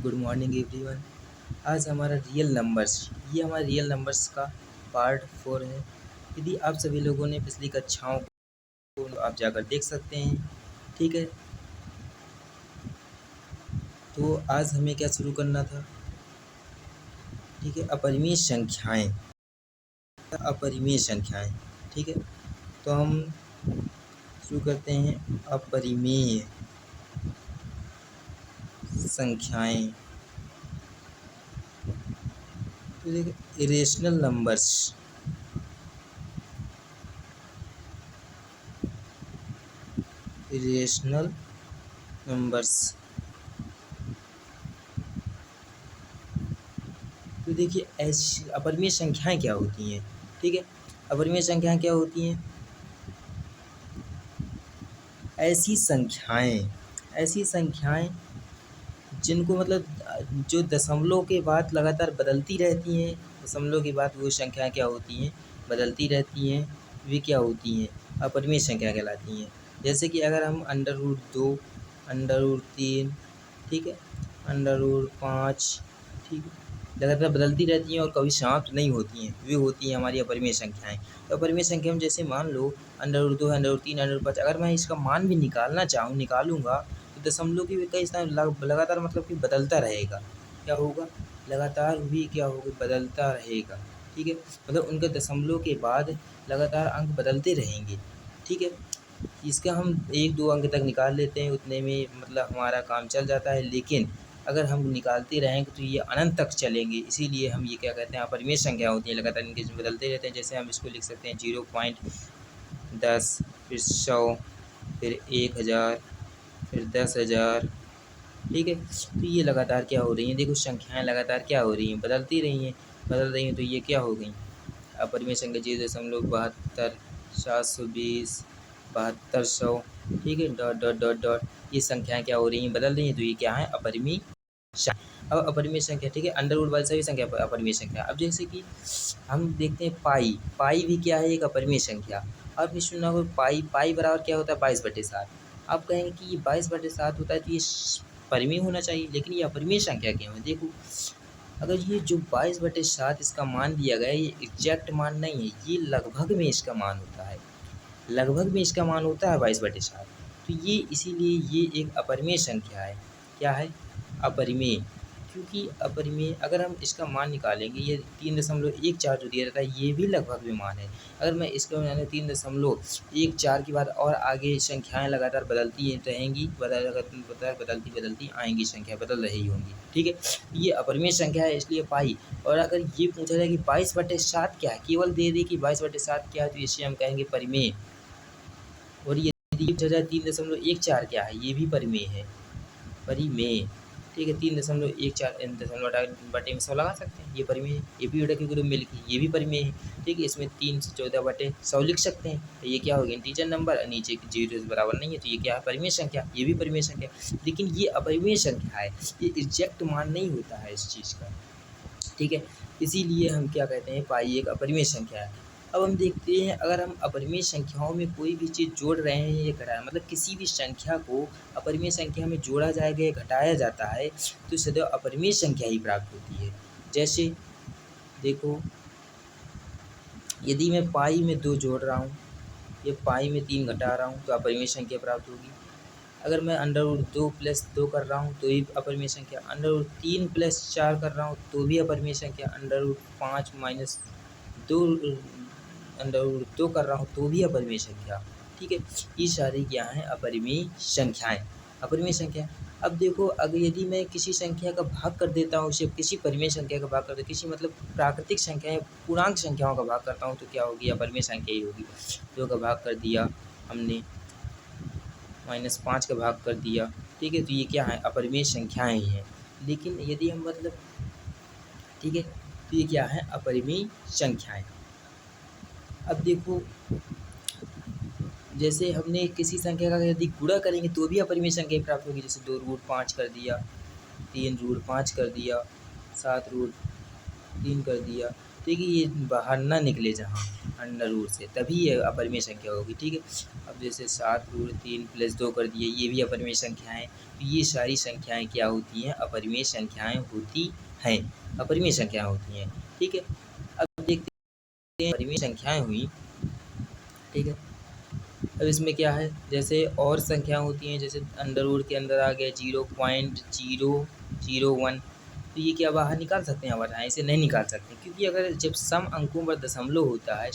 Good morning everyone. आज हमारा real numbers, ये हमारे रियल नंबर्स का पार्ट 4 है। यदि आप सभी लोगों ने पिछली कक्षाओं को आप जाकर देख सकते हैं, ठीक है। तो आज हमें क्या शुरू करना था, ठीक है, अपरिमेय संख्याएं, अपरिमेय संख्याएं, ठीक है। तो हम शुरू करते हैं अपरिमेय संख्याएं। तो देखिए इरेशनल नंबर्स, इरेशनल नंबर्स। तो देखिए ऐसी अपरिमेय संख्याएं क्या होती हैं, ठीक है। अपरिमेय संख्याएं क्या होती हैं? ऐसी संख्याएं जिनको मतलब जो दशमलव के बाद लगातार बदलती रहती हैं। दशमलव के बाद वो संख्याएं क्या होती हैं? बदलती रहती हैं। वे क्या होती हैं? अपरिमेय संख्या कहलाती हैं। जैसे कि अगर हम √2, √3, ठीक है, √5, ठीक है, लगातार बदलती रहती हैं और कभी समाप्त नहीं होती हैं, वे होती हैं हमारी अपरिमेय संख्याएं। तो अपरिमेय संख्या में जैसे मान लो √2, √3, √5, अगर मैं इसका मान भी निकालना चाहूँ, निकालूंगा तो दशमलव की भी कई स्थान लगातार मतलब कि बदलता रहेगा। क्या होगा? लगातार भी क्या होगा? बदलता रहेगा, ठीक है। मतलब उनके दशमलव के बाद लगातार अंक बदलते रहेंगे, ठीक है। इसका हम 1-2 अंक तक निकाल लेते हैं, उतने में मतलब हमारा काम चल जाता है। लेकिन अगर हम निकालते रहेंगे तो ये अनंत तक चलेंगे। इसीलिए हम ये क्या कहते हैं? अपरिमेय संख्या होती है, लगातार इनके बदलते रहते हैं। जैसे हम इसको लिख सकते हैं 0.10, फिर 100, फिर 1000, फिर 10,000, ठीक है। तो ये लगातार क्या हो रही हैं? देखो संख्याएं लगातार क्या हो रही हैं? बदलती रही हैं, बदल रही हैं। तो ये क्या हो गई? अपरिमेय संख्या 0.72, 720, 7200, ठीक है, डॉट डॉट डॉट डॉट। ये संख्याएं क्या हो रही हैं? बदल रही हैं। तो ये क्या है? अपरिमेय संख्या। अब अपरिमेय संख्या, ठीक है, अंडर रूट वाली सभी संख्या अपरिमेय संख्या। अब जैसे कि हम देखते हैं पाई भी क्या है? एक अपरिमेय संख्या। आपने सुना होगा पाई बराबर क्या होता है? 22/7। आप कहेंगे कि ये 22/7 होता है तो ये परिमेय होना चाहिए, लेकिन ये अपरिमेय संख्या क्यों है? देखो अगर ये जो 22/7 इसका मान दिया गया है, ये एग्जैक्ट मान नहीं है, ये लगभग में इसका मान होता है, लगभग में इसका मान होता है 22/7। तो ये इसीलिए ये एक अपरिमेय संख्या है। क्या है? अपरिमेय। क्योंकि अपरिमेय अगर हम इसका मान निकालेंगे, ये 3.14 जो दिया रहता है, ये भी लगभग में मान है। अगर मैं इसका 3.14 के बाद और आगे संख्याएं लगातार बदलती रहेंगी, बदलती आएंगी, संख्या बदल रही होंगी, ठीक है। ये अपरिमेय संख्या है, इसलिए पाई। और अगर ये पूछा जाए कि 22/7 क्या है, केवल दे दे कि 22/7 क्या है, तो इसे हम कहेंगे परिमेय। और यदि पूछा जाए 3.14 क्या है, ये भी परिमेय है, परिमेय, ठीक है। 3.14 बटे में 100 लगा सकते हैं, ये परिमेय है। ये भी क्योंकि तो मिल की, ये भी परिमेय है, ठीक है। इसमें 3 से 14/100 लिख सकते हैं। तो ये क्या होगा? इंटीजर नंबर, नीचे 0 से बराबर नहीं है, तो ये क्या है? परिमेय संख्या। ये भी परिमेय संख्या। लेकिन ये अपरिमेय संख्या है, ये एग्जैक्ट मान नहीं होता है इस चीज़ का, ठीक है। इसीलिए हम क्या कहते हैं? पाई एक अपरिमेय संख्या है। अब हम देखते हैं अगर हम अपरिमेय संख्याओं में कोई भी चीज़ जोड़ रहे हैं या घटा, मतलब किसी भी संख्या को अपरिमेय संख्या में जोड़ा जाएगा या घटाया जाता है तो सदैव अपरिमेय संख्या ही प्राप्त होती है। जैसे देखो यदि मैं पाई में 2 जोड़ रहा हूँ या पाई में 3 घटा रहा हूँ तो अपरिमेय संख्या प्राप्त होगी। अगर मैं √2 + 2 कर रहा हूँ तो भी अपरिमेय संख्या, √3 + 4 कर रहा हूँ तो भी अपरिमेय संख्या, √5 - 2 √2 कर रहा हूँ तो भी अपरिमेय संख्या, ठीक है। ये सारी क्या हैं? अपरिमेय संख्याएं, अपरिमेय संख्या। अब देखो अगर यदि मैं किसी संख्या का भाग कर देता हूँ, उसे किसी परिमेय संख्या का भाग कर दे, किसी मतलब प्राकृतिक संख्या या पूर्णांक संख्याओं का भाग करता हूँ तो क्या होगी? अपरिमेय संख्या ही होगी। 2 का भाग कर दिया हमने, -5 का भाग कर दिया, ठीक है। तो ये क्या है? अपरिमेय संख्याएं ही हैं। लेकिन यदि हम मतलब, ठीक है, तो ये क्या है? अपरिमेय संख्याएं। अब देखो जैसे हमने किसी संख्या का यदि गुणा करेंगे तो भी अपरिमेय संख्या प्राप्त होगी। जैसे 2√5 कर दिया, 3√5 कर दिया, 7√3 कर दिया, ठीक है। ये बाहर ना निकले जहाँ, अंडर रूट से, तभी ये अपरिमेय संख्या होगी। ठीक है, अब जैसे 7√3 + 2 कर दिए, ये भी अपरिमेय संख्याएं। तो ये सारी संख्याएं क्या होती हैं? अपरिमेय संख्याएं होती हैं, अपरिमेय संख्याएं होती हैं। ठीक है, अब देखते हैं अपरिमेय संख्याएं हुई। ठीक है, अब इसमें क्या है, जैसे और संख्या होती हैं, जैसे अंडर रूट के अंदर आ गया 0.001, तो ये क्या बाहर निकाल सकते हैं? आप बताएं, इसे नहीं निकाल सकते, क्योंकि अगर जब सम अंकों पर दशमलव होता है,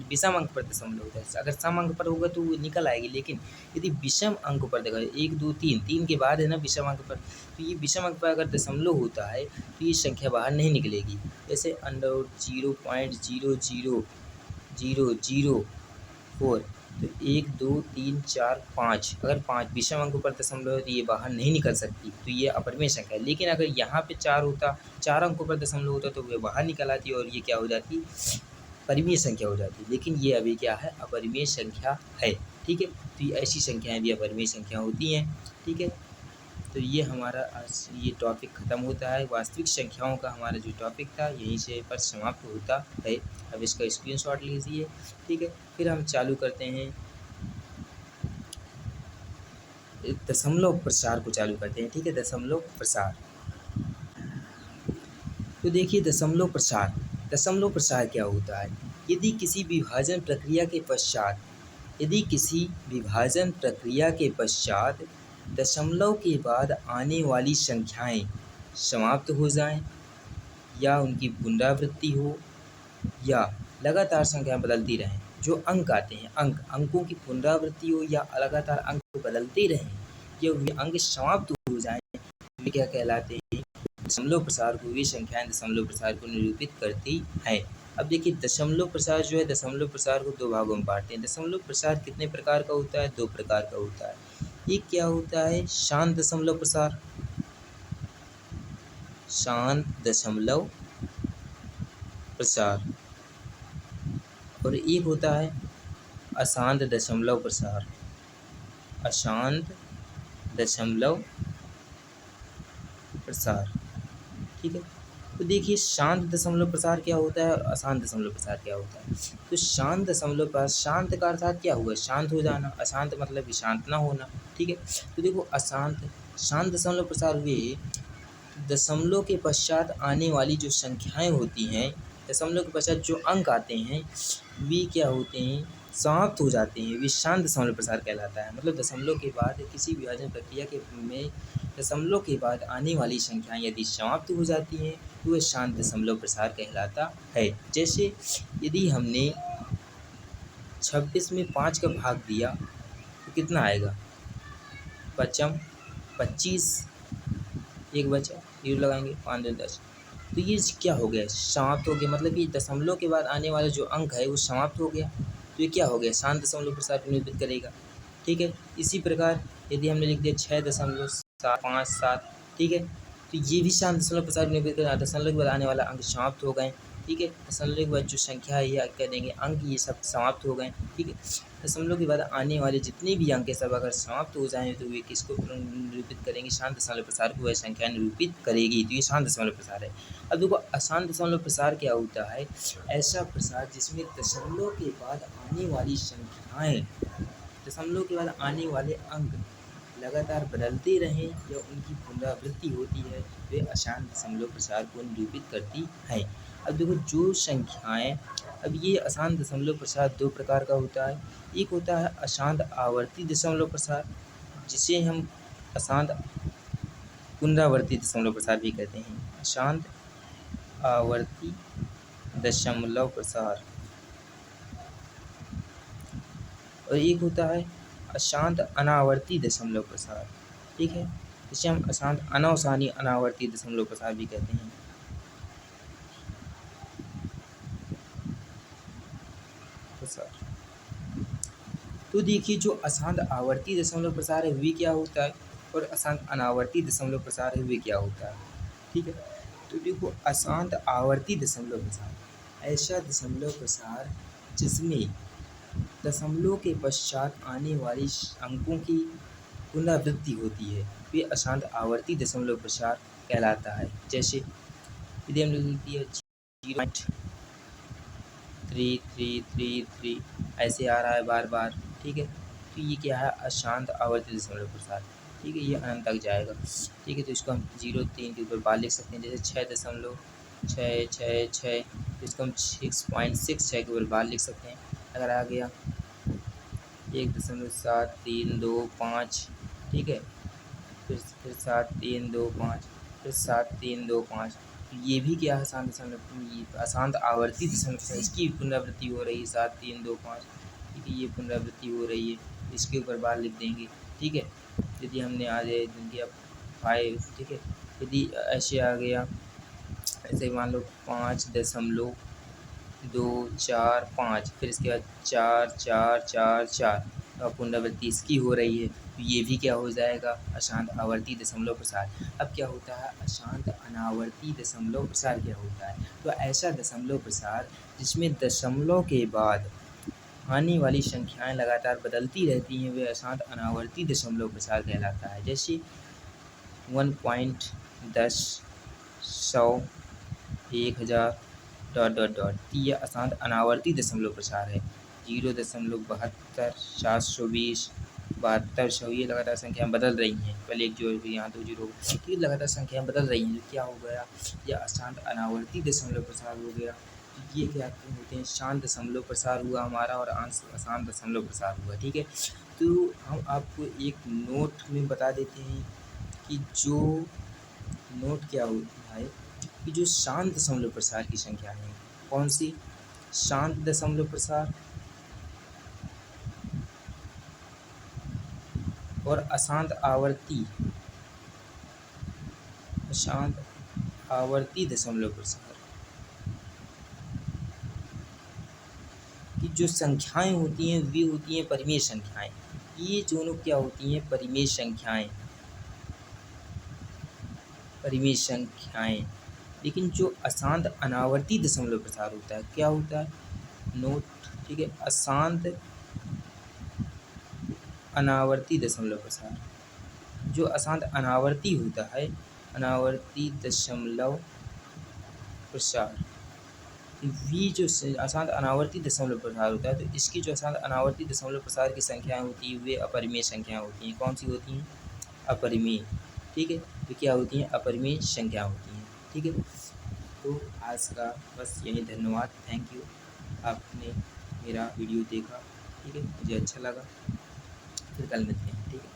विषम अंक पर दशमलव होता है, अगर सम अंक पर होगा तो वो निकल आएगी, लेकिन यदि विषम अंक पर देखा 1 2 3 3 के बाद है ना विषम अंक पर, तो ये विषम अंक पर अगर दशमलव होता है तो ये संख्या बाहर नहीं निकलेगी। जैसे अंडर रूट 0.00004, तो 1 2 3 4 5, अगर 5 विषम अंक पर दशमलव है तो ये बाहर नहीं निकल सकती, तो ये अपरिमेय संख्या है। लेकिन अगर यहाँ पे 4 होता, 4 अंकों पर दशमलव होता, तो वे बाहर निकल आती और ये क्या हो जाती? परिमेय संख्या हो जाती। लेकिन ये अभी क्या है? अपरिमेय संख्या है। ठीक है, तो ये ऐसी संख्याएं भी अपरिमेय संख्या होती हैं। ठीक है, तो ये हमारा आज ये टॉपिक ख़त्म होता है। वास्तविक संख्याओं का हमारा जो टॉपिक था यहीं से पर समाप्त होता है। अब इसका स्क्रीनशॉट लीजिए। ठीक है, फिर हम चालू करते हैं, दशमलव प्रसार को चालू करते हैं। ठीक है, दशमलव प्रसार। तो देखिए दशमलव प्रसार क्या होता है? यदि किसी विभाजन प्रक्रिया के पश्चात दशमलव के बाद आने वाली संख्याएं समाप्त हो जाएं, या उनकी पुनरावृत्ति हो, या लगातार संख्याएं बदलती रहें, जो अंक आते हैं अंकों की पुनरावृत्ति हो, या लगातार अंक बदलते रहें, या वे अंक समाप्त हो जाएं, वे क्या कहलाते हैं? दशमलव प्रसार को। वे संख्याएं दशमलव प्रसार को निरूपित करती हैं। अब देखिए दशमलव प्रसार जो है, दशमलव प्रसार को 2 भागों में बांटते हैं। दशमलव प्रसार कितने प्रकार का होता है? 2 प्रकार का होता है। एक क्या होता है? शांत दशमलव प्रसार, शांत दशमलव प्रसार, और एक होता है अशांत दशमलव प्रसार, अशांत दशमलव प्रसार। ठीक है, तो देखिए शांत दशमलव प्रसार क्या होता है और अशांत दशमलव प्रसार क्या होता है। तो शांत दशमलव प्रसार, शांत का अर्थात क्या हुआ? शांत हो जाना, अशांत मतलब कि शांत ना होना। ठीक है, तो देखो शांत दशमलव प्रसार हुए दशमलव के पश्चात आने वाली जो संख्याएं होती हैं, दशमलव के पश्चात जो अंक आते हैं, वे क्या होते हैं? समाप्त हो जाते हैं, वे शांत दशमलव प्रसार कहलाता है। मतलब दशमलव के बाद किसी विभाजन प्रक्रिया में दशमलव के बाद आने वाली संख्याएं यदि समाप्त हो जाती हैं तो वह शांत दशमलव प्रसार कहलाता है। जैसे यदि हमने 26 में 5 का भाग दिया तो कितना आएगा? 5 25, एक बचा, 0 लगाएंगे, 5 10। तो ये क्या हो गया? समाप्त हो गया, मतलब कि दशमलव के बाद आने वाला जो अंक है वो समाप्त हो गया, तो ये क्या हो गया? शांत दशमलव प्रसार को निरूपित करेगा। ठीक है, इसी प्रकार यदि हमने लिख दिया 6.757, ठीक है, तो ये भी शांत दशमलव प्रसार को निरूपित करेगा। दशमलव के बाद आने वाला अंक समाप्त हो गए। ठीक है, दशमलव के बाद जो संख्या है या कह देंगे अंक, ये सब समाप्त हो गए। ठीक है, दशमलव के बाद आने वाले जितने भी अंक है सब अगर समाप्त हो जाएँ तो वे किसको निरूपित करेंगे? शांत दशमलव प्रसार को वह संख्या निरूपित करेगी। तो ये शांत दशमलव प्रसार है। अब देखो अशांत दशमलव प्रसार क्या होता है? ऐसा प्रसार जिसमें दशमलव के बाद आने वाली संख्याएं, दशमलव के बाद आने वाले अंक लगातार बदलते रहें या उनकी पुनरावृत्ति होती है, वे अशांत दशमलव प्रसार को निरूपित करती हैं। अब देखो जो संख्याएं, अब ये अशांत दशमलव प्रसार 2 प्रकार का होता है। एक होता है अशांत आवर्ती दशमलव प्रसार, जिसे हम अशांत पुनरावर्ती दशमलव प्रसार भी कहते हैं। अशांत आवर्ती दशमलव प्रसार, और एक होता है अशांत अनावर्ती दशमलव प्रसार। ठीक है, इसे हम अशांत अनावसानी अनावर्ती दशमलव प्रसार भी कहते हैं। प्रसार तो देखिए जो अशांत आवर्ती दशमलव प्रसार है वे क्या होता है, और अशांत अनावर्ती दशमलव प्रसार है वे क्या होता है। ठीक है, तो देखो अशांत आवर्ती दशमलव प्रसार ऐसा दशमलव प्रसार जिसमें दशमलव के पश्चात आने वाली अंकों की पुनरावृत्ति होती है, वे अशांत आवर्ती दशमलव प्रसार कहलाता है। जैसे यदि हमने लिख दिया 3 ऐसे आ रहा है बार बार, ठीक है। तो ये क्या है, अशांत आवर्ती दशमलव प्रसार, ठीक है। ये अनंत तक जाएगा, ठीक है। तो इसको हम 0.3 के ऊपर बार लिख सकते हैं, जैसे 6.666, तो इसको हम 6.66 के ऊपर बार लिख सकते हैं। अगर आ गया 1.7325, ठीक है। फिर 7325, फिर 7325, तो ये भी क्या है, अशांत दशमलव, ये अशांत आवर्ती दशमलव प्रसार, इसकी पुनरावृत्ति हो रही है 7325, ठीक है। ये पुनरावृत्ति हो रही है, इसके ऊपर बार लिख देंगे, ठीक है। यदि हमने आ जाए दिया 5, ठीक है। यदि ऐसे आ गया, ऐसे मान लो 5.245, फिर इसके बाद 4 पुनरावृत्ति इसकी हो रही है, तो ये भी क्या हो जाएगा, अशांत आवर्ती दशमलव प्रसार। अब क्या होता है, अशांत अनावर्ती दशमलव प्रसार क्या होता है, तो ऐसा दशमलव प्रसार जिसमें दशमलव के बाद आने वाली संख्याएं लगातार बदलती रहती हैं, वे अशांत अनावर्ती दशमलव प्रसार कहलाता है। जैसे 1.10, 100, 1000 ... ये अशांत अनावर्ती दशमलव प्रसार है। 0.72, 720, 7200, ये लगातार संख्याएं बदल रही हैं, पहले एक जो यहाँ 2 जीरो, ये लगातार संख्याएं बदल रही हैं, क्या हो गया, यह अशांत अनावर्ती दशमलव प्रसार हो गया। तो ये क्या होते हैं, शांत दशमलव प्रसार हुआ हमारा, और अशांत दशमलव प्रसार हुआ, ठीक है। तो हम आपको एक नोट में बता देते हैं कि जो नोट क्या होता है, कि जो शांत दशमलव प्रसार की संख्या है, कौन सी, शांत दशमलव प्रसार और अशांत आवर्ती दशमलव प्रसार की जो संख्याएं होती हैं, वे होती हैं परिमेय संख्याएं। ये दोनों क्या होती हैं, परिमेय संख्याएं। लेकिन जो अशांत अनावर्ती दशमलव प्रसार होता है, क्या होता है, नोट, ठीक है। अशांत अनावर्ती दशमलव प्रसार, जो अशांत अनावर्ती होता है, अनावर्ती दशमलव प्रसार, ये जो अशांत अनावर्ती दशमलव प्रसार होता है, तो इसकी जो अशांत अनावर्ती दशमलव प्रसार की संख्याएं होती हैं, वे अपरिमेय संख्याएं होती हैं। कौन सी होती हैं, अपरिमेय, ठीक है। तो क्या होती हैं, अपरिमेय संख्या होती हैं, ठीक है। तो आज का बस यही, धन्यवाद, थैंक यू, आपने मेरा वीडियो देखा, ठीक है। मुझे अच्छा लगा, फिर कल मिलते हैं, ठीक है।